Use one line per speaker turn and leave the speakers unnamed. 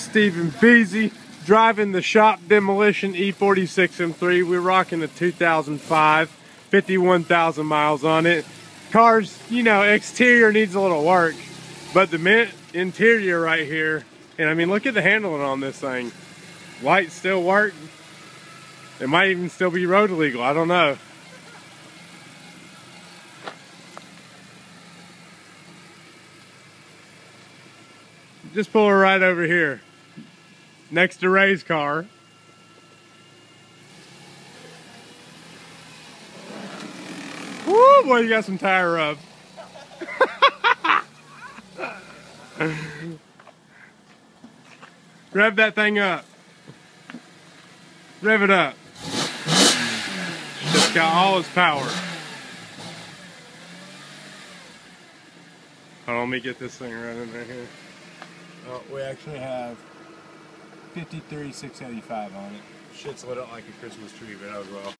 Stephen Beasy, driving the shop Demolition E46 M3. We're rocking a 2005, 51,000 miles on it. Car's, you know, exterior needs a little work, but the mint interior right here, and I mean, look at the handling on this thing. Lights still work. It might even still be road legal, I don't know. Just pull her right over here, next to Ray's car. Woo, boy, you got some tire rub. Rev that thing up. Rev it up. Just got all its power. Hold on, let me get this thing running right here. Oh, we actually have 53,685 on it. Shit's lit up like a Christmas tree, but that was well.